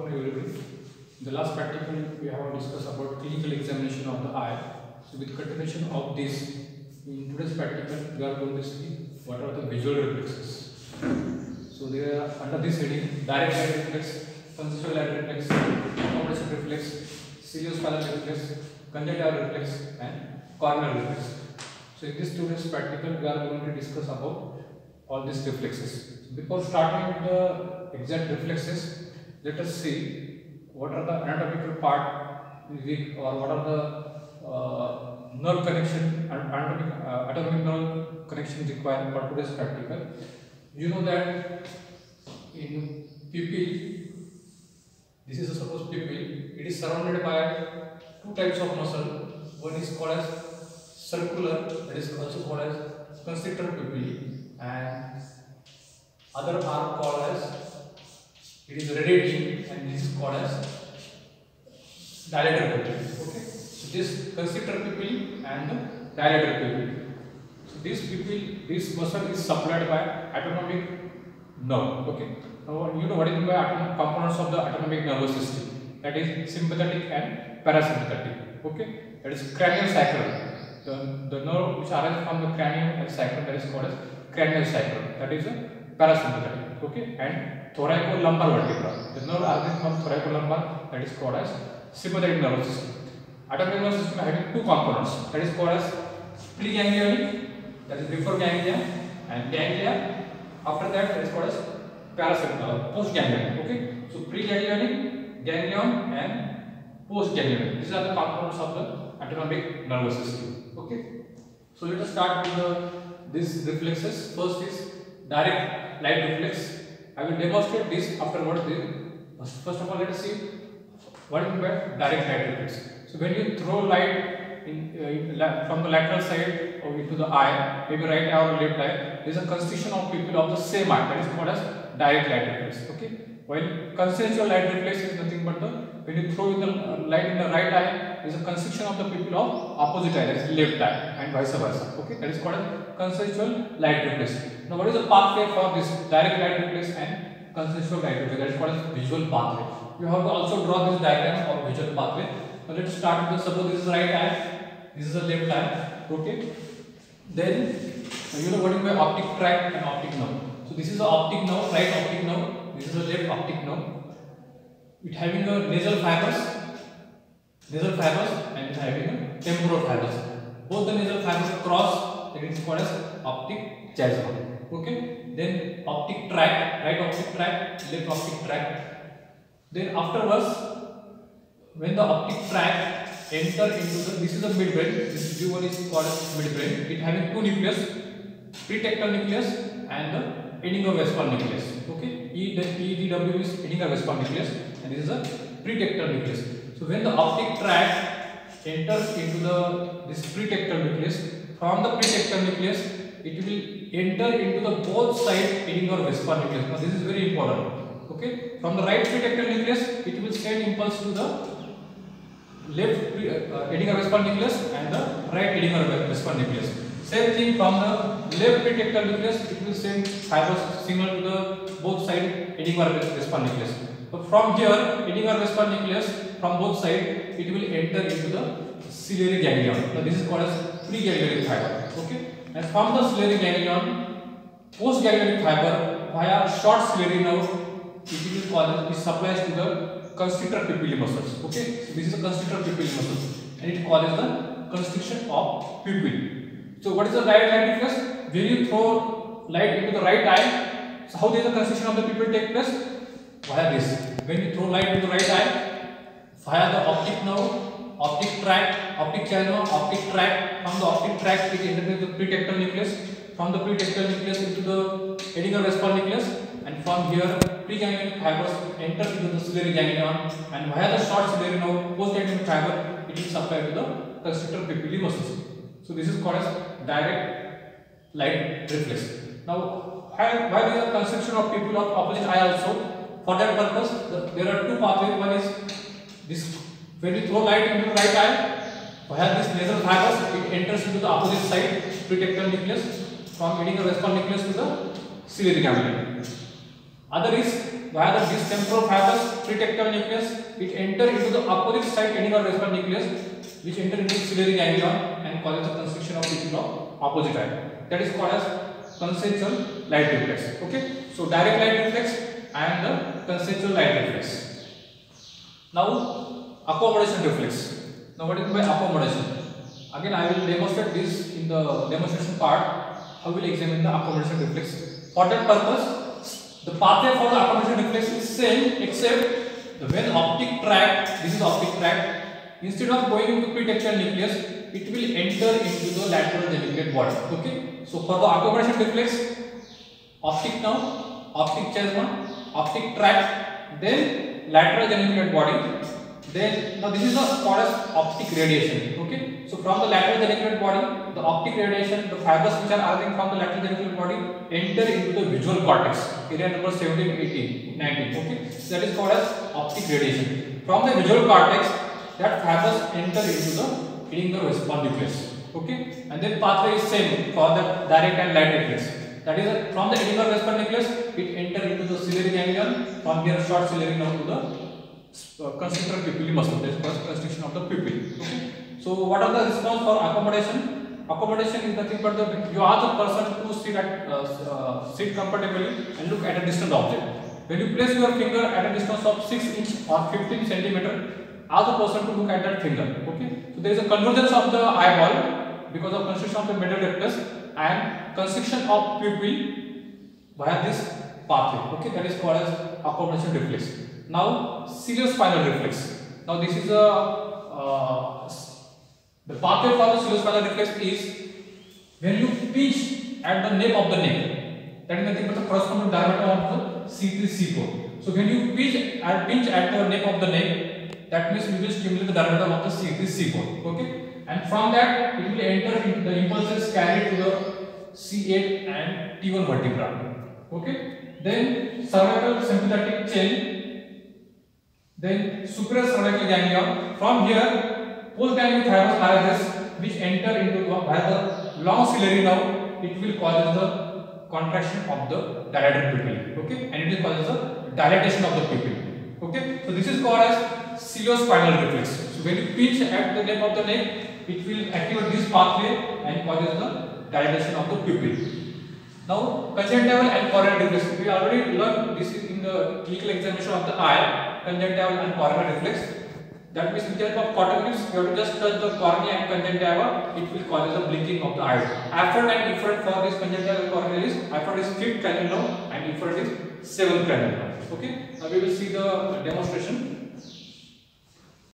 In the last practical, we have discussed about clinical examination of the eye. So, with continuation of this, in today's practical, we are going to see what are the visual reflexes. So, they are under this heading: direct eye reflex, consensual eye reflex, accommodation reflex, ciliospinal reflex, conjunctival reflex, and corneal reflex. So, in this today's practical, we are going to discuss about all these reflexes. So, before starting with the exact reflexes, let us see what are the anatomical part weak, or what are the nerve connection, atomic nerve connection required for today's practical. You know that in pupil, this is a supposed pupil, it is surrounded by two types of muscle. One is called as circular, that is also called as constrictor pupil, and other are called as it is radiating, and this is called as dilator pupil. Okay, so this constrictor pupil and the dilator pupil. So this pupil, this muscle is supplied by autonomic nerve. Okay, now you know what is by components of the autonomic nervous system. That is sympathetic and parasympathetic. Okay, that is cranial sacral. The nerve which arises from the cranium and sacrum, that is called as cranial sacral. That is a parasympathetic. Okay, and thoracolumbar vertebra, the nerve arising from thoracolumbar, that is called as sympathetic nervous system. Autonomic nervous system having two components, that is called as preganglionic, that is before ganglia, and ganglia after that, is called as postganglionic. Okay, so preganglionic, ganglion, and postganglionic, these are the components of the autonomic nervous system. Okay, so let us start with these reflexes. First is direct light reflex. I will demonstrate this afterwards. First of all, let us see what is direct light reflex. So when you throw light from the lateral side or into the eye, maybe right eye or left eye, there is a constriction of pupil of the same eye, that is called as direct light reflex. Okay, while consensual light reflex is nothing but when you throw the light in the right eye, there is a constriction of the pupil of opposite eye, that is left eye, and vice versa. Okay, that is called as consensual light reflex. Now, what is the pathway for this direct light reflex and consensual light reflex? That is called as visual pathway. You have to also draw this diagram of visual pathway. Now, let us start with the, suppose this is right eye, this is the left eye. Okay, then you know what is my optic tract and optic nerve. So this is the optic nerve, right optic nerve. This is the left optic nerve. It having a nasal fibers, and it having a temporal fibers. Both the nasal fibers cross, that is called as optic chiasm. Okay, then optic tract, right optic tract, left optic tract. Then afterwards, when the optic tract enter into the, this is the midbrain, this view one is called as midbrain. It having two nucleus, pretectal nucleus and the Edinger-Westphal nucleus. Okay, EDW is Edinger-Westphal nucleus, and this is a pretectal nucleus. So when the optic tract enters into this pretectal nucleus, from the pretectal nucleus, it will enter into the both side Edinger-Westphal nucleus. Now this is very important. Okay, from the right pretectal nucleus, it will send impulse to the left Edinger-Westphal nucleus and the right Edinger-Westphal nucleus. Same thing from the left pretectal nucleus, it will send fibers signal to the both side Edinger-Westphal nucleus. But from here, Edinger-Westphal nucleus from both sides, it will enter into the ciliary ganglion. Now this is called as preganglionic fiber. Okay, and from the ciliary ganglion, postganglionic fiber via short ciliary nerve, it will supplies to the constrictor pupillary muscles. Okay, so this is a constrictor pupillary muscle, and it causes the constriction of pupil. So what is the direct light reflex? When you throw light into the right eye, so how does the constriction of the pupil take place? Via this. When you throw light into the right eye, via the optic nerve, optic tract, optic channel, optic tract. From the optic tract, it enters into the pretectal nucleus. From the pretectal nucleus into the Edinger-Westphal nucleus, and from here, preganglionic fibers enter into the ciliary ganglion, and via the short ciliary nerve, postganglionic fiber, it is supplied to the constrictor pupillary muscles. So this is called as direct light reflex. Now, why there is a constriction of pupil of opposite eye also? For that purpose, there are two pathways. One is this: when you throw light into the right eye, via this nasal fibers, it enters into the opposite side pretectal nucleus, from Edinger-Westphal nucleus to the ciliary ganglion. Other is via the this temporal fibers pretectal nucleus, it enter into the opposite side tending or vespal nucleus, which enter into ciliary ganglion and causes the constriction of pupil of opposite eye. That is called as consensual light reflex. Okay, so direct light reflex and the consensual light reflex. Now accommodation reflex. Now what is by accommodation? Again I will demonstrate this in the demonstration part. I will examine the accommodation reflex. For that purpose, the pathway for the accommodation reflex is same, except the when optic tract, this is optic tract, instead of going into pretectal nucleus, it will enter into the lateral geniculate body. Okay, so for the accommodation reflex, optic nerve, optic chiasma, optic tract, then lateral geniculate body. Then now this is called as optic radiation. Okay, so from the lateral geniculate body, the optic radiation, the fibers which are arising from the lateral geniculate body enter into the visual cortex, area number 17, 18, 19. Okay, so that is called as optic radiation. From the visual cortex, that fibers enter into the heading or vespal nucleus. Okay, and then pathway is same for the direct and light reflex. That is from the heading or vespal nucleus, it enter into the ciliary ganglion. From here, short ciliary nerve to the constrictor pupillary muscle, that is called constriction of the pupil. Okay, so what are the response for accommodation? Accommodation is nothing but the you ask the person to sit comfortably and look at a distant object. When you place your finger at a distance of 6 inch or 15 centimeter, ask the person to look at that finger. Okay, so there is a convergence of the eyeball because of constriction of the medial rectus and constriction of pupil via this pathway. Okay, that is called as accommodation reflex. Now ciliospinal reflex. Now this is the pathway for the ciliospinal reflex is when you pinch at the nape of the neck. That is nothing but the corresponding diameter of the C3 C4. So when you pinch at the nape of the neck, that means we will stimulate the diameter of the C3 C4. Okay, and from that it will enter into the impulses carried to the C8 and T1 vertebra. Okay, then cervical sympathetic chain. Then superior cervical ganglion. From here, post ganglion fibers arises which enter into via the long ciliary nerve. It will cause the contraction of the dilated pupil. Okay, and it will cause the dilatation of the pupil. Okay, so this is called as ciliospinal reflex. So when you pinch at the nape of the neck, it will activate this pathway and causes the dilatation of the pupil. Now conjunctival and corneal reflex. We already learned this in the clinical examination of the eye. Conjunctival and corneal reflex. That means in case of corneal, you have to just touch the cornea and conjunctiva. It will cause the blinking of the eyes. Afferent and efferent for this conjunctival and corneal is afferent is 5th cranial nerve and efferent is 7th cranial nerve. Okay. Now we will see the demonstration.